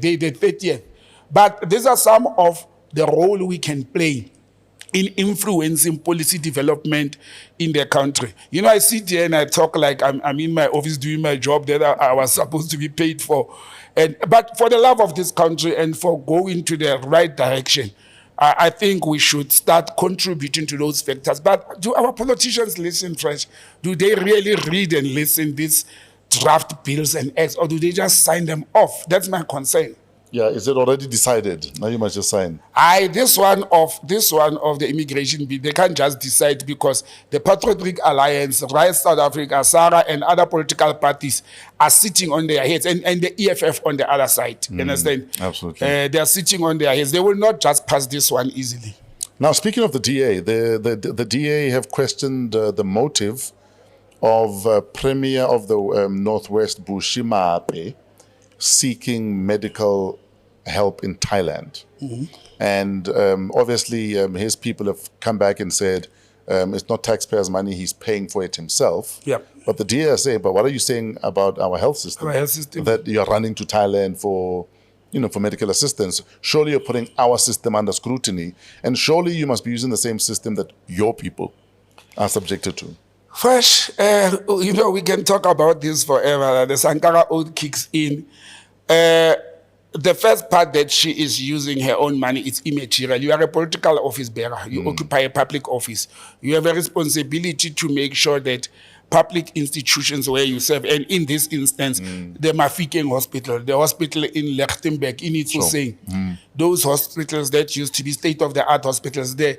day, the 30th. But these are some of the role we can play in influencing policy development in the country. I sit here and I talk like I'm in my office doing my job that I was supposed to be paid for. But for the love of this country and for going to the right direction, I think we should start contributing to those factors. But do our politicians listen, Fresh? Do they really read and listen these draft bills and acts, or do they just sign them off? That's my concern. Yeah, is it already decided? Now you must just sign. This one of the immigration bill, they can't just decide, because the Patriotic Alliance, Rise South Africa, SARA, and other political parties are sitting on their heads, and the EFF on the other side. You understand? Absolutely. They are sitting on their heads. They will not just pass this one easily. Now, speaking of the DA, the DA have questioned the motive of Premier of the Northwest Bushimape seeking medical help in Thailand. Mm-hmm. And obviously his people have come back and said it's not taxpayers' money, he's paying for it himself. Yep. But the DA are saying, but what are you saying about our health system? Our health system. That you're running to Thailand for medical assistance. Surely you're putting our system under scrutiny, and surely you must be using the same system that your people are subjected to. Fresh, we can talk about this forever. The Sankara oath kicks in. The first part that she is using her own money is immaterial. You are a political office bearer. You occupy a public office. You have a responsibility to make sure that public institutions where you serve, and in this instance, the Mafikeng Hospital, the hospital in Lichtenberg, in Itsoseng, those hospitals that used to be state-of-the-art hospitals, the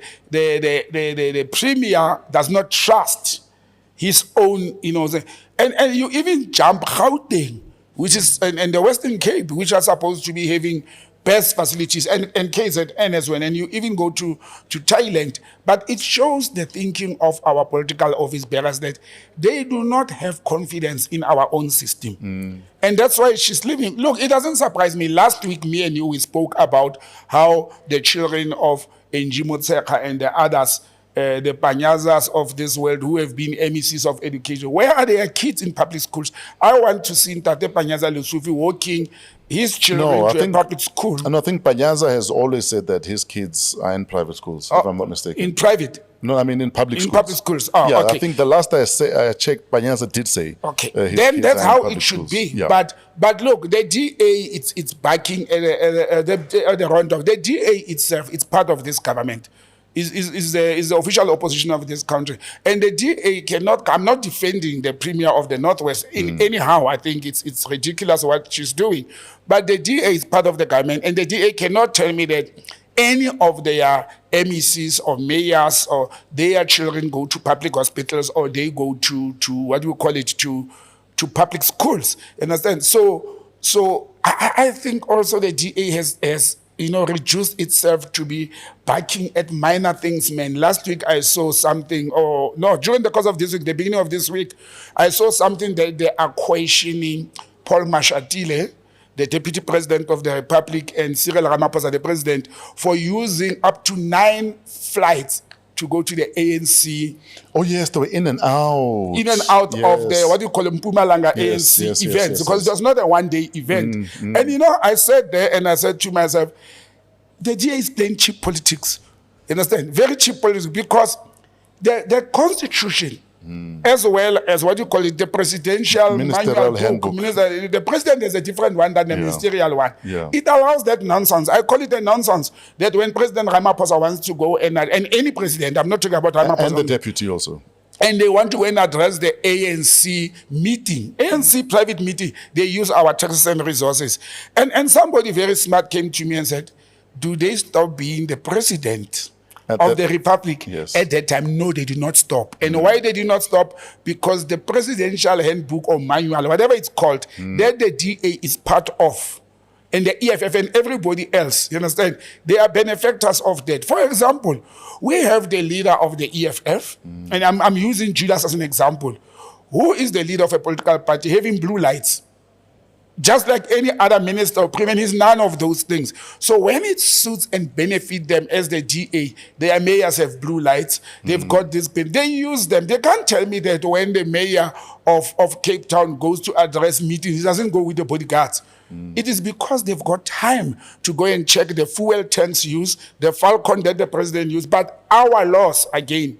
premier does not trust his own, and you even jump Gauteng, which is, and the Western Cape, which are supposed to be having best facilities, and KZN as well, and you even go to Thailand. But it shows the thinking of our political office bearers that they do not have confidence in our own system. And that's why she's leaving. Look, it doesn't surprise me. Last week, me and you, we spoke about how the children of Njimo Tseka and the others, the Panyazas of this world who have been MECs of education, where are their kids in public schools? I want to see Tate Panyaza Lusufi walking his children to a public school. And I think Panyaza has always said that his kids are in private schools, if I'm not mistaken. In private? No, I mean in public schools. In public schools. Oh, yeah, okay. I think the last I checked, Panyaza did say. Okay, then that's how it should be. Yeah. But look, the DA, it's backing the roundup. The DA itself, it's part of this government. Is the official opposition of this country. And the DA cannot, I'm not defending the Premier of the Northwest. Anyhow, I think it's ridiculous what she's doing. But the DA is part of the government, and the DA cannot tell me that any of their MECs or mayors or their children go to public hospitals, or they go to what do you call it, to public schools. Understand? So I think also the DA has reduced itself to be backing at minor things, man. Last week I saw something, during the course of this week, the beginning of this week, I saw something that they are questioning Paul Mashatile, the Deputy President of the Republic, and Cyril Ramaphosa, the President, for using up to 9 flights to go to the ANC. Oh yes, they were in and out. Of the, what do you call it, Mpumalanga ANC events, because it was not a one-day event. And I sat there and I said to myself, the DA is playing cheap politics. You understand? Very cheap politics, because the Constitution as well as what you call it, the presidential Ministerial manual handbook. The president has a different one than the ministerial one. Yeah. It allows that nonsense. I call it a nonsense that when President Ramaphosa wants to go and any president, I'm not talking about Ramaphosa. And the deputy also. And they want to go and address the ANC meeting, ANC private meeting. They use our taxes and resources. And somebody very smart came to me and said, do they stop being the president of the republic? Yes. At that time? No, they did not stop. And why they did not stop? Because the presidential handbook or manual, whatever it's called, that the DA is part of, and the EFF and everybody else, you understand? They are benefactors of that. For example, we have the leader of the EFF, and I'm using Judas as an example. Who is the leader of a political party having blue lights? Just like any other minister or premier, he's none of those things. So when it suits and benefit them as the GA, their mayors have blue lights, they've got this bill, they use them. They can't tell me that when the mayor of Cape Town goes to address meetings, he doesn't go with the bodyguards. It is because they've got time to go and check the fuel tanks used, the Falcon that the president used. But our laws, again,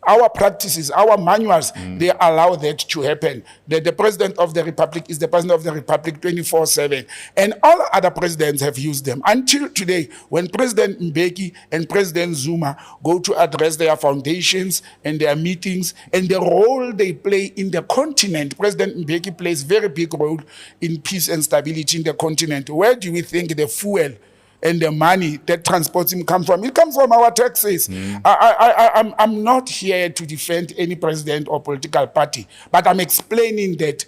our practices, our manuals, they allow that to happen. The president of the republic is the president of the republic 24/7. And all other presidents have used them. Until today, when President Mbeki and President Zuma go to address their foundations and their meetings and the role they play in the continent, President Mbeki plays very big role in peace and stability in the continent. Where do we think the fuel and the money that transports him come from? It comes from our taxes. I'm not here to defend any president or political party, but I'm explaining that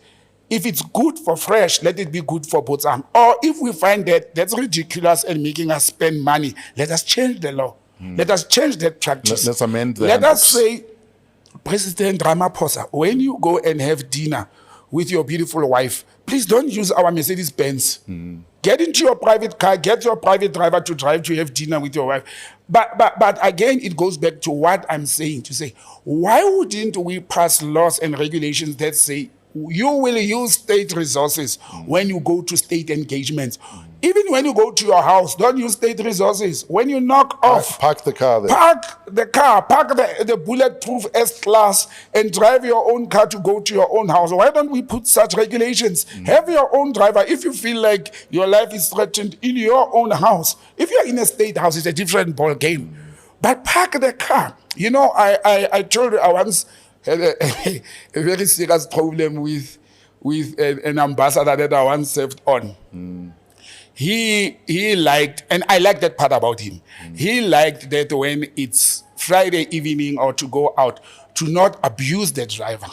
if it's good for Fresh, let it be good for Botsang. Or if we find that that's ridiculous and making us spend money, let us change the law. Let us change that practice. Let's amend the Let us handbooks. say, President Ramaphosa, when you go and have dinner with your beautiful wife, please don't use our Mercedes-Benz. Get into your private car, get your private driver to drive to have dinner with your wife. But again, it goes back to what I'm saying, to say, why wouldn't we pass laws and regulations that say you will use state resources when you go to state engagements? Even when you go to your house, don't use state resources. When you knock off, Park the car there. park the car, park the bulletproof S-Class and drive your own car to go to your own house. Why don't we put such regulations? Have your own driver. If you feel like your life is threatened in your own house, if you're in a state house, it's a different ball game. But park the car. You know, I told you I once had a very serious problem with an ambassador that I once served on. He liked, and I like that part about him. He liked that when it's Friday evening or to go out, to not abuse the driver.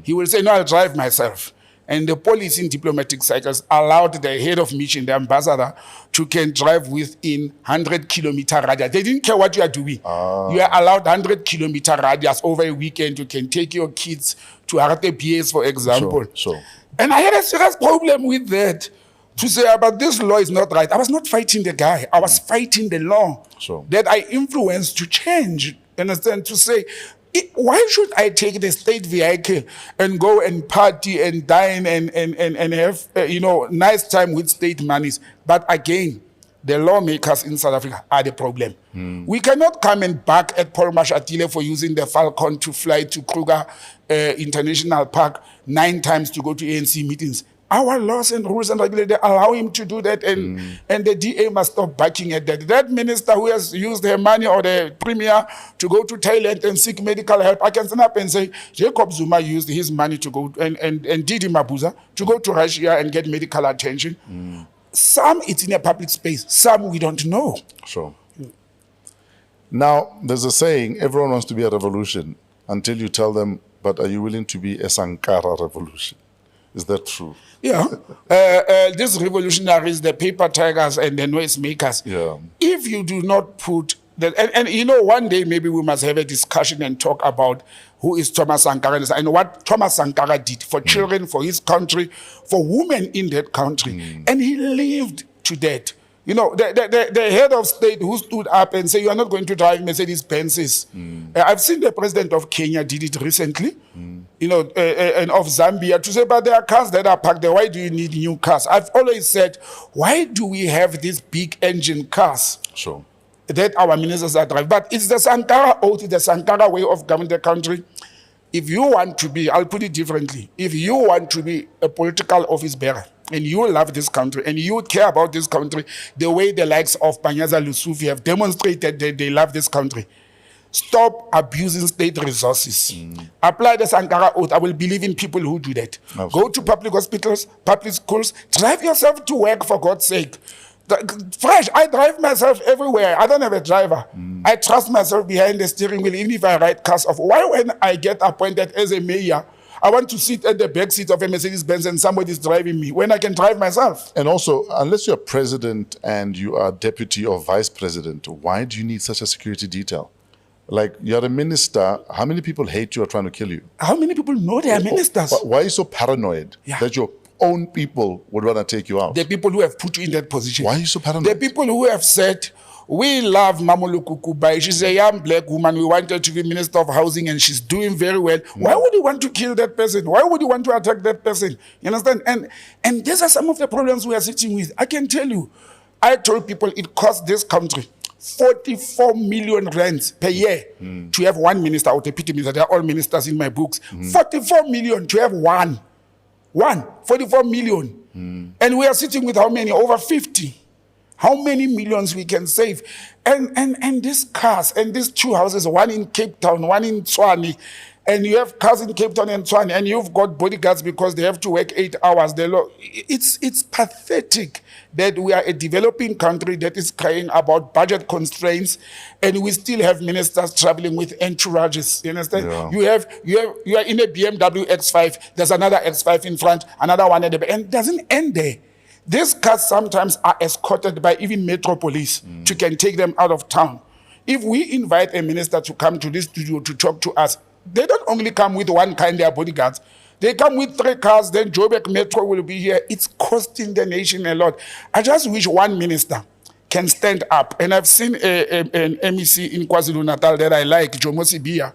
He will say, no, I'll drive myself. And the police in diplomatic cycles allowed the head of mission, the ambassador, to can drive within 100-kilometer radius. They didn't care what you are doing. You are allowed 100-kilometer radius over a weekend. You can take your kids to RTPS, for example. Sure. And I had a serious problem with that. To say, but this law is not right. I was not fighting the guy. I was fighting the law that I influenced to change. Understand? To say, why should I take the state vehicle and go and party and dine and have nice time with state monies? But again, the lawmakers in South Africa are the problem. We cannot come and back at Paul Mashatile for using the Falcon to fly to Kruger International Park 9 times to go to ANC meetings. Our laws and rules and regulations allow him to do that, and the DA must stop backing at that. That minister who has used her money, or the premier, to go to Thailand and seek medical help, I can stand up and say, Jacob Zuma used his money to go, and Didi Mabuza, to go to Russia and get medical attention. Some it's in a public space, some we don't know. Sure. Now, there's a saying, everyone wants to be a revolution until you tell them, but are you willing to be a Sankara revolution? Is that true? Yeah. These revolutionaries, the paper tigers and the noise makers, if you do not put that, and one day maybe we must have a discussion and talk about who is Thomas Sankara and what Thomas Sankara did for children, for his country, for women in that country. And he lived to that. The head of state who stood up and said, you are not going to drive Mercedes-Benzes. I've seen the president of Kenya did it recently, and of Zambia, to say, but there are cars that are parked there. Why do you need new cars? I've always said, why do we have these big engine cars that our ministers are driving? But it's the Sankara oath, it's the Sankara way of governing the country. if you want to be, I'll put it differently, if you want to be a political office bearer, and you love this country, and you care about this country the way the likes of Panyaza Lusufi have demonstrated that they love this country, stop abusing state resources. Apply the Sankara Oath. I will believe in people who do that. Absolutely. Go to public hospitals, public schools, drive yourself to work, for God's sake. Fresh, I drive myself everywhere. I don't have a driver. I trust myself behind the steering wheel, even if I ride cars off. Why, when I get appointed as a mayor, I want to sit at the back seat of a Mercedes-Benz and somebody's driving me when I can drive myself? And also, unless you're president and you are deputy or vice president, why do you need such a security detail? Like, you're a minister. How many people hate you or trying to kill you? How many people know they are ministers? Why are you so paranoid that your own people would want to take you out? The people who have put you in that position. Why are you so paranoid? The people who have said, we love Mamuluku Kubai. She's a young black woman. We want her to be Minister of Housing and she's doing very well. Why would you want to kill that person? Why would you want to attack that person? You understand? And these are some of the problems we are sitting with. I can tell you, I told people it costs this country 44 million rands per year to have one minister or deputy minister. They are all ministers in my books. 44 million to have one. 44 million. And we are sitting with how many? Over 50. How many millions we can save? And these cars and these two houses, one in Cape Town, one in Tshwane, and you have cars in Cape Town and Tshwane, and you've got bodyguards because they have to work 8 hours. It's pathetic that we are a developing country that is crying about budget constraints, and we still have ministers traveling with entourages. You understand? Yeah. You are in a BMW X5. There's another X5 in front, another one at the back, and it doesn't end there. These cars sometimes are escorted by even Metro Police to can take them out of town. If we invite a minister to come to this studio to talk to us, they don't only come with one kind, they are bodyguards. They come with 3 cars, then Joburg Metro will be here. It's costing the nation a lot. I just wish one minister can stand up. And I've seen an MEC in KwaZulu-Natal that I like, Jomo Sibia,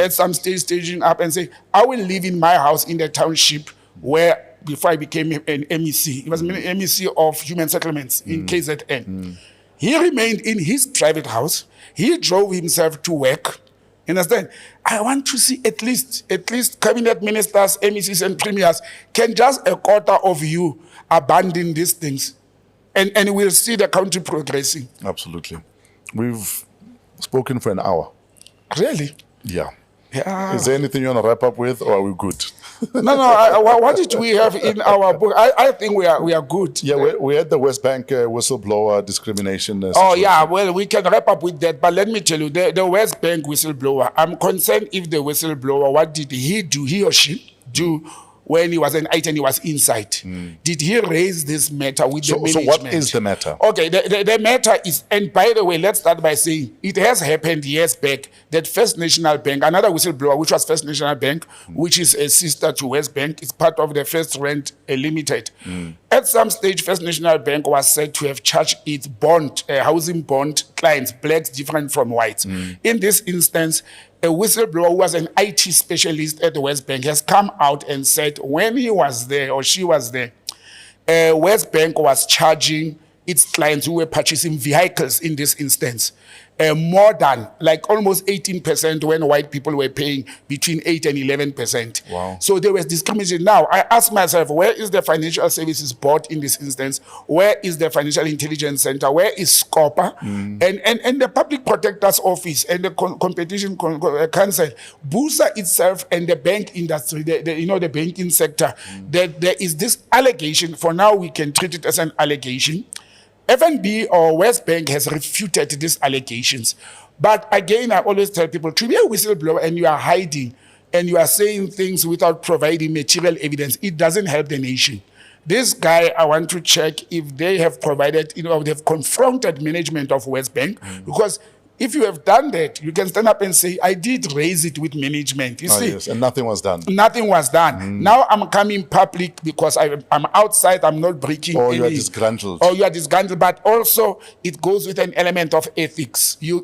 at some stage staging up and say, I will live in my house in the township where, before I became an MEC, he was an MEC of Human Settlements in KZN. He remained in his private house. He drove himself to work. You understand? I want to see at least cabinet ministers, MECs, and premiers can just a quarter of you abandon these things. And we'll see the country progressing. Absolutely. We've spoken for an hour. Really? Yeah. Yeah. Is there anything you want to wrap up with, or are we good? No. What did we have in our book? I think we are good. Yeah, we had the West Bank whistleblower discrimination. Oh, yeah. Well, we can wrap up with that. But let me tell you, the West Bank whistleblower, I'm concerned if the whistleblower, what did he do, he or she do, when he was an IT and he was inside? Did he raise this matter with the management? So what is the matter? Okay, the matter is, and by the way, let's start by saying it has happened years back that First National Bank, another whistleblower, which was First National Bank, which is a sister to West Bank, is part of the First Rent Limited. At some stage, First National Bank was said to have charged its housing bond clients, blacks different from whites. In this instance, a whistleblower who was an IT specialist at the West Bank has come out and said when he was there or she was there, West Bank was charging its clients who were purchasing vehicles in this instance more than, like almost 18% when white people were paying between 8 and 11%. Wow. So there was discrimination. Now, I ask myself, where is the Financial Services Board in this instance? Where is the Financial Intelligence Center? Where is SCOPA? And the Public Protector's Office and the Competition Council? BUSA itself and the bank industry, the banking sector, that there is this allegation. For now, we can treat it as an allegation. FNB or West Bank has refuted these allegations. But again, I always tell people, to be a whistleblower and you are hiding and you are saying things without providing material evidence, it doesn't help the nation. This guy, I want to check if they have provided, they've confronted management of West Bank, because if you have done that, you can stand up and say, I did raise it with management. You see? Yes, and nothing was done. Nothing was done. Now I'm coming public because I'm outside, I'm not breaking Or any... you are disgruntled. Or you are disgruntled, but also it goes with an element of ethics. You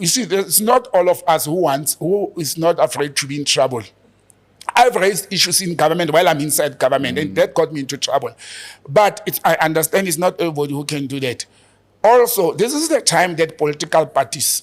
see, it's not all of us who is not afraid to be in trouble. I've raised issues in government while I'm inside government, and that got me into trouble. But I understand it's not everybody who can do that. Also, this is the time that political parties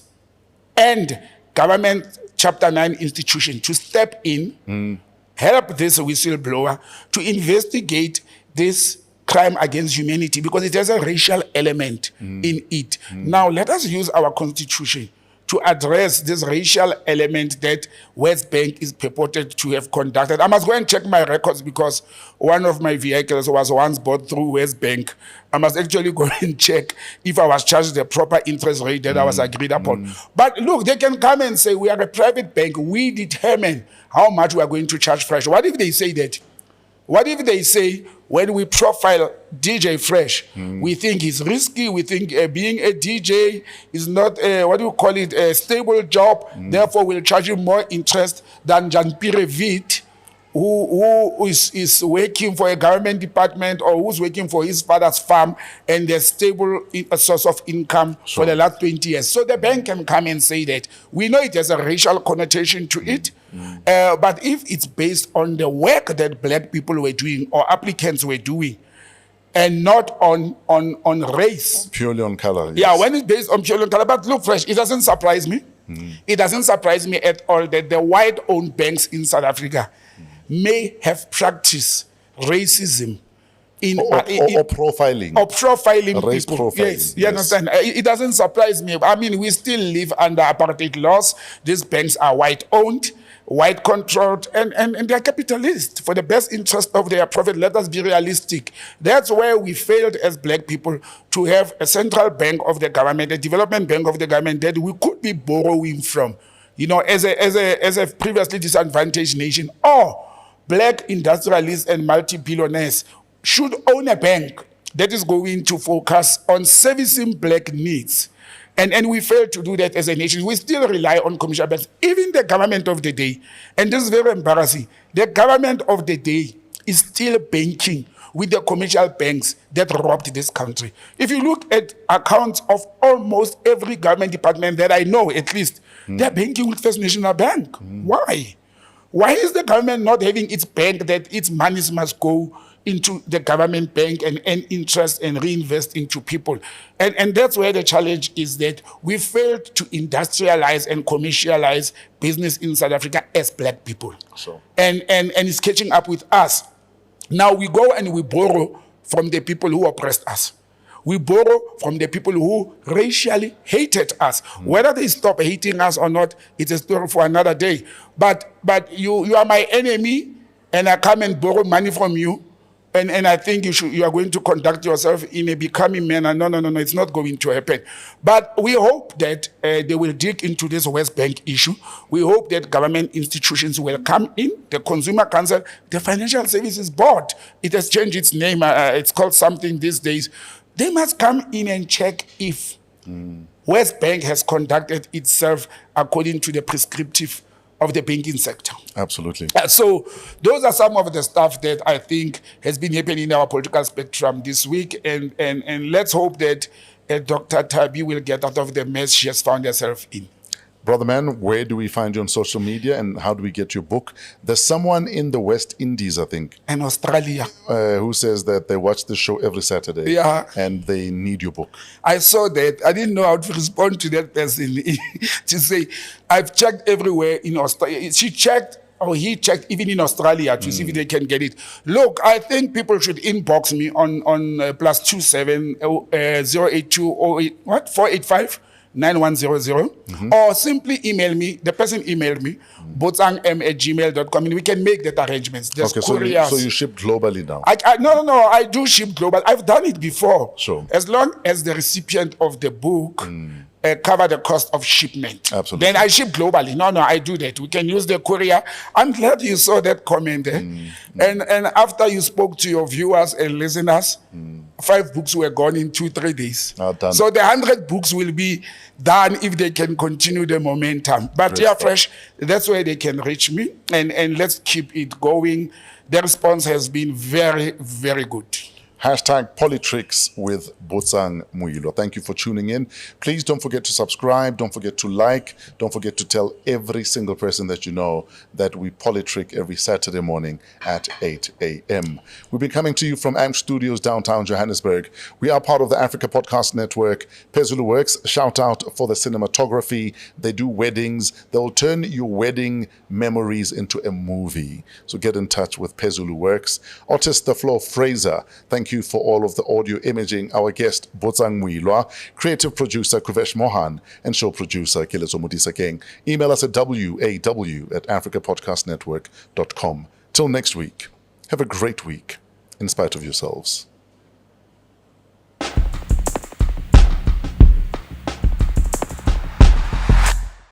and government Chapter 9 institution to step in, help this whistleblower to investigate this crime against humanity because it has a racial element in it. Now, let us use our constitution to address this racial element that West Bank is purported to have conducted. I must go and check my records because one of my vehicles was once bought through West Bank. I must actually go and check if I was charged the proper interest rate that I was agreed upon. But look, they can come and say, we are a private bank. We determine how much we are going to charge Fresh. What if they say that? What if they say, when we profile DJ Fresh, we think he's risky, we think being a DJ is not, a stable job, therefore we'll charge you more interest than Jean-Pierre Vite, who is working for a government department or who's working for his father's farm and there's stable source of income for the last 20 years. So the bank can come and say that. We know it has a racial connotation to it, but if it's based on the work that black people were doing or applicants were doing, and not on race. Purely on color. Yes. Yeah, when it's based on purely on color. But look, Fresh, it doesn't surprise me. It doesn't surprise me at all that the white-owned banks in South Africa may have practiced racism or profiling. Or profiling race people. Profiling. Yes, you understand? It doesn't surprise me. I mean, we still live under apartheid laws. These banks are white-owned, white-controlled, and they're capitalist for the best interest of their profit. Let us be realistic. That's where we failed as black people to have a central bank of the government, a development bank of the government that we could be borrowing from, as a previously disadvantaged nation. Or black industrialists and multi-billionaires should own a bank that is going to focus on servicing black needs. And we fail to do that as a nation. We still rely on commercial banks. Even the government of the day, and this is very embarrassing, the government of the day is still banking with the commercial banks that robbed this country. If you look at accounts of almost every government department that I know, at least, they're banking with First National Bank. Why? Why is the government not having its bank that its monies must go into the government bank and earn interest and reinvest into people? And that's where the challenge is, that we failed to industrialize and commercialize business in South Africa as black people. Sure. And it's catching up with us. Now we go and we borrow from the people who oppressed us. We borrow from the people who racially hated us. Whether they stop hating us or not, it's a story for another day. But you are my enemy, and I come and borrow money from you, and I think you are going to conduct yourself in a becoming manner. No, it's not going to happen. But we hope that they will dig into this West Bank issue. We hope that government institutions will come in, the Consumer Council, the Financial Services Board. It has changed its name. It's called something these days. They must come in and check if West Bank has conducted itself according to the prescriptive of the banking sector. Absolutely. So those are some of the stuff that I think has been happening in our political spectrum this week. And let's hope that Dr. Thabile will get out of the mess she has found herself in. Brother man, where do we find you on social media and how do we get your book? There's someone in the West Indies, I think, And Australia. who says that they watch the show every Saturday, Yeah. and they need your book. I saw that. I didn't know how to respond to that person to say, I've checked everywhere in Australia. She checked, or he checked even in Australia to see if they can get it. Look, I think people should inbox me on +27 082 485 9100, or simply email me. The person emailed me, botsang@gmail.com, and we can make that arrangements. There's Okay, so couriers. you ship globally now. No, I do ship global. I've done it before. Sure. As long as the recipient of the book cover the cost of shipment. Absolutely. Then I ship globally. No, I do that. We can use the courier. I'm glad you saw that comment. And after you spoke to your viewers and listeners, 5 books were gone in 2-3 days. Done. So the 100 books will be done if they can continue the momentum. But Great yeah, stuff. Fresh, that's where they can reach me. And let's keep it going. The response has been very, very good. Hashtag PoliTricks with Botsang Modimowame. Thank you for tuning in. Please don't forget to subscribe. Don't forget to like. Don't forget to tell every single person that you know that we PoliTrick every Saturday morning at 8 a.m. We'll be coming to you from AMP Studios, downtown Johannesburg. We are part of the Africa Podcast Network. Phezulu Works, shout out for the cinematography. They do weddings. They'll turn your wedding memories into a movie. So get in touch with Phezulu Works. Artist The Floor Fraser, thank you for all of the audio imaging. Our guest, Botsang Moiloa, creative producer, Kuvesh Mohan, and show producer, Kilezo Mudisakeng. Email us at waw@africapodcastnetwork.com. Till next week, have a great week in spite of yourselves.